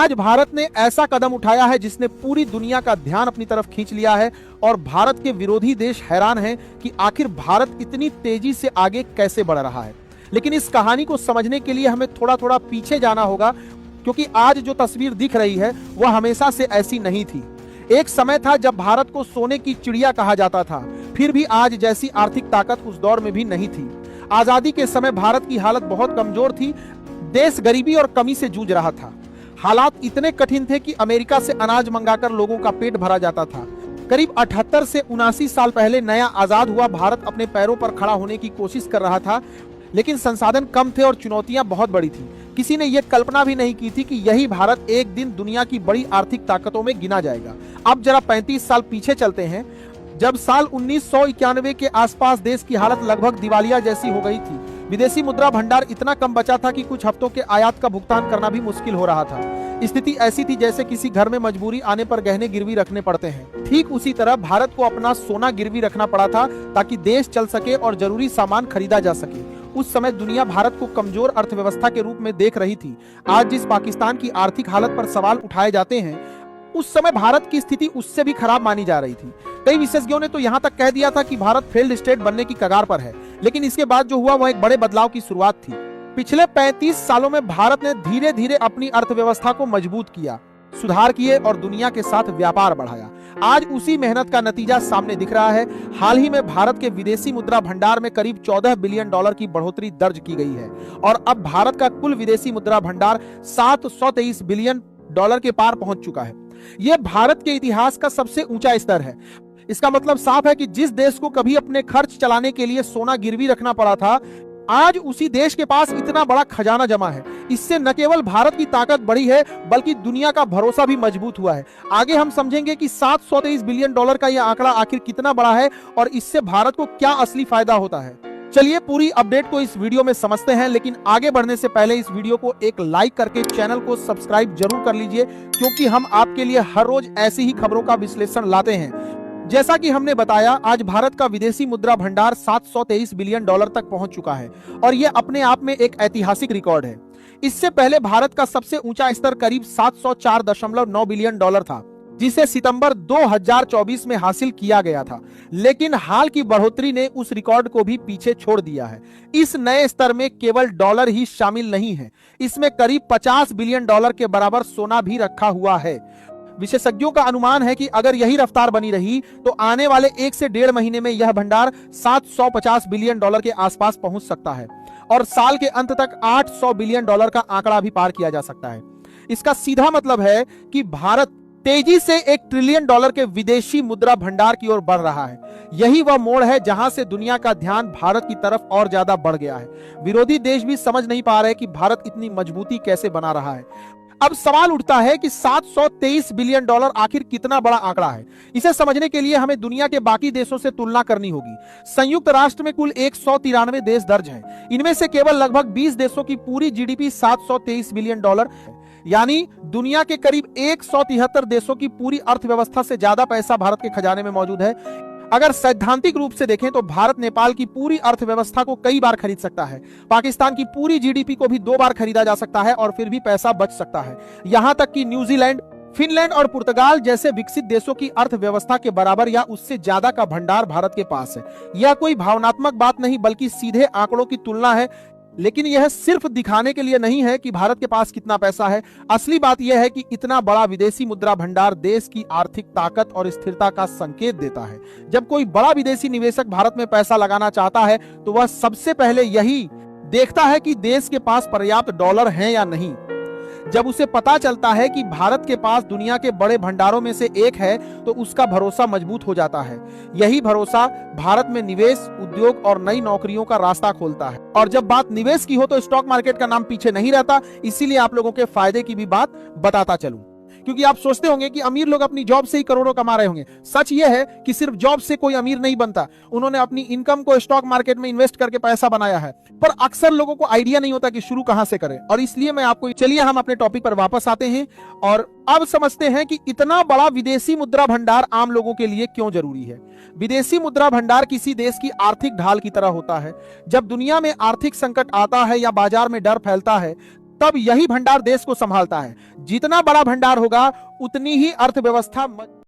आज भारत ने ऐसा कदम उठाया है जिसने पूरी दुनिया का ध्यान अपनी तरफ खींच लिया है और भारत के विरोधी देश हैरान हैं कि आखिर भारत इतनी तेजी से आगे कैसे बढ़ रहा है। लेकिन इस कहानी को समझने के लिए हमें थोड़ा थोड़ा पीछे जाना होगा, क्योंकि आज जो तस्वीर दिख रही है वह हमेशा से ऐसी नहीं थी। एक समय था जब भारत को सोने की चिड़िया कहा जाता था, फिर भी आज जैसी आर्थिक ताकत उस दौर में भी नहीं थी। आजादी के समय भारत की हालत बहुत कमजोर थी, देश गरीबी और कमी से जूझ रहा था। हालात इतने कठिन थे कि अमेरिका से अनाज मंगाकर लोगों का पेट भरा जाता था। करीब 78 से 79 साल पहले नया आजाद हुआ भारत अपने पैरों पर खड़ा होने की कोशिश कर रहा था, लेकिन संसाधन कम थे और चुनौतियां बहुत बड़ी थी। किसी ने यह कल्पना भी नहीं की थी कि यही भारत एक दिन दुनिया की बड़ी आर्थिक ताकतों में गिना जाएगा। अब जरा 35 साल पीछे चलते हैं, जब साल 1991 के आसपास देश की हालत लगभग दिवालिया जैसी हो गई थी। विदेशी मुद्रा भंडार इतना कम बचा था कि कुछ हफ्तों के आयात का भुगतान करना भी मुश्किल हो रहा था। स्थिति ऐसी थी जैसे किसी घर में मजबूरी आने पर गहने गिरवी रखने पड़ते हैं। ठीक उसी तरह भारत को अपना सोना गिरवी रखना पड़ा था ताकि देश चल सके और जरूरी सामान खरीदा जा सके। उस समय दुनिया भारत को कमजोर अर्थव्यवस्था के रूप में देख रही थी। आज जिस पाकिस्तान की आर्थिक हालत पर सवाल उठाए जाते हैं, उस समय भारत की स्थिति उससे भी खराब मानी जा रही थी। कई विशेषज्ञों ने तो यहाँ तक कह दिया था कि भारत फेल्ड स्टेट बनने की कगार पर है। लेकिन इसके बाद जो हुआ वह एक बड़े बदलाव की शुरुआत थी। पिछले 35 सालों में भारत ने धीरे धीरे अपनी अर्थव्यवस्था को मजबूत किया, सुधार किए और दुनिया के साथ व्यापार बढ़ाया। आज उसी मेहनत का नतीजा सामने दिख रहा है। हाल ही में भारत के विदेशी मुद्रा भंडार में करीब 14 बिलियन डॉलर की बढ़ोतरी दर्ज की गई है और अब भारत का कुल विदेशी मुद्रा भंडार 723 बिलियन डॉलर के पार पहुंच चुका है। यह भारत के इतिहास का सबसे ऊंचा स्तर है। इसका मतलब साफ है कि जिस देश को कभी अपने खर्च चलाने के लिए सोना गिरवी रखना पड़ा था, आज उसी देश के पास इतना बड़ा खजाना जमा है। इससे न केवल भारत की ताकत बढ़ी है, बल्कि दुनिया का भरोसा भी मजबूत हुआ है। आगे हम समझेंगे कि 723 बिलियन डॉलर का यह आंकड़ा आखिर कितना बड़ा है और इससे भारत को क्या असली फायदा होता है। चलिए पूरी अपडेट को इस वीडियो में समझते हैं, लेकिन आगे बढ़ने से पहले इस वीडियो को एक लाइक करके चैनल को सब्सक्राइब जरूर कर लीजिए, क्योंकि हम आपके लिए हर रोज ऐसी ही खबरों का विश्लेषण लाते हैं। जैसा कि हमने बताया, आज भारत का विदेशी मुद्रा भंडार 723 बिलियन डॉलर तक पहुंच चुका है और यह अपने आप में एक ऐतिहासिक रिकॉर्ड है। इससे पहले भारत का सबसे ऊंचा स्तर करीब 704.9 बिलियन डॉलर था, जिसे सितंबर 2024 में हासिल किया गया था। लेकिन हाल की बढ़ोतरी ने उस रिकॉर्ड को भी पीछे छोड़ दिया है। इस नए स्तर में केवल डॉलर ही शामिल नहीं है, इसमें करीब 50 बिलियन डॉलर के बराबर सोना भी रखा हुआ है। विशेषज्ञों का अनुमान है कि अगर यही रफ्तार बनी रही तो आने वाले 1 से 1.5 महीने में यह भंडार 750 बिलियन डॉलर के आसपास पहुंच सकता है और साल के अंत तक 800 बिलियन डॉलर का आंकड़ा भी पार किया जा सकता है। इसका सीधा मतलब है कि भारत तेजी से 1 ट्रिलियन डॉलर के विदेशी मुद्रा भंडार की ओर बढ़ रहा है। यही वह मोड़ है जहां से दुनिया का ध्यान भारत की तरफ और ज्यादा बढ़ गया है। विरोधी देश भी समझ नहीं पा रहे कि भारत इतनी मजबूती कैसे बना रहा है। अब सवाल उठता है कि 723 बिलियन डॉलर आखिर कितना बड़ा आंकड़ा है। इसे समझने के लिए हमें दुनिया के बाकी देशों से तुलना करनी होगी। संयुक्त राष्ट्र में कुल 193 देश दर्ज हैं। इनमें से केवल लगभग 20 देशों की पूरी जीडीपी 723 बिलियन डॉलर है, यानी दुनिया के करीब 173 देशों की पूरी अर्थव्यवस्था से ज्यादा पैसा भारत के खजाने में मौजूद है। अगर सैद्धांतिक रूप से देखें तो भारत नेपाल की पूरी अर्थव्यवस्था को कई बार खरीद सकता है, पाकिस्तान की पूरी जीडीपी को भी 2 बार खरीदा जा सकता है और फिर भी पैसा बच सकता है। यहां तक कि न्यूजीलैंड, फिनलैंड और पुर्तगाल जैसे विकसित देशों की अर्थव्यवस्था के बराबर या उससे ज्यादा का भंडार भारत के पास है। यह कोई भावनात्मक बात नहीं, बल्कि सीधे आंकड़ों की तुलना है। लेकिन यह सिर्फ दिखाने के लिए नहीं है कि भारत के पास कितना पैसा है। असली बात यह है कि इतना बड़ा विदेशी मुद्रा भंडार देश की आर्थिक ताकत और स्थिरता का संकेत देता है। जब कोई बड़ा विदेशी निवेशक भारत में पैसा लगाना चाहता है तो वह सबसे पहले यही देखता है कि देश के पास पर्याप्त डॉलर हैं या नहीं। जब उसे पता चलता है कि भारत के पास दुनिया के बड़े भंडारों में से एक है तो उसका भरोसा मजबूत हो जाता है। यही भरोसा भारत में निवेश, उद्योग और नई नौकरियों का रास्ता खोलता है। और जब बात निवेश की हो तो स्टॉक मार्केट का नाम पीछे नहीं रहता। इसीलिए आप लोगों के फायदे की भी बात बताता चलूं, क्योंकि आप सोचते होंगे कि अमीर लोग अपनी जॉब से ही करोड़ों कमा रहे होंगे। सच यह है कि सिर्फ जॉब से कोई अमीर नहीं बनता, उन्होंने अपनी इनकम को स्टॉक मार्केट में इन्वेस्ट करके पैसा बनाया है। पर अक्सर लोगों को आइडिया नहीं होता कि शुरू कहां से करें, और इसलिए मैं आपको, चलिए हम अपने टॉपिक पर वापस आते हैं और अब समझते हैं कि इतना बड़ा विदेशी मुद्रा भंडार आम लोगों के लिए क्यों जरूरी है। विदेशी मुद्रा भंडार किसी देश की आर्थिक ढाल की तरह होता है। जब दुनिया में आर्थिक संकट आता है या बाजार में डर फैलता है तब यही भंडार देश को संभालता है। जितना बड़ा भंडार होगा उतनी ही अर्थव्यवस्था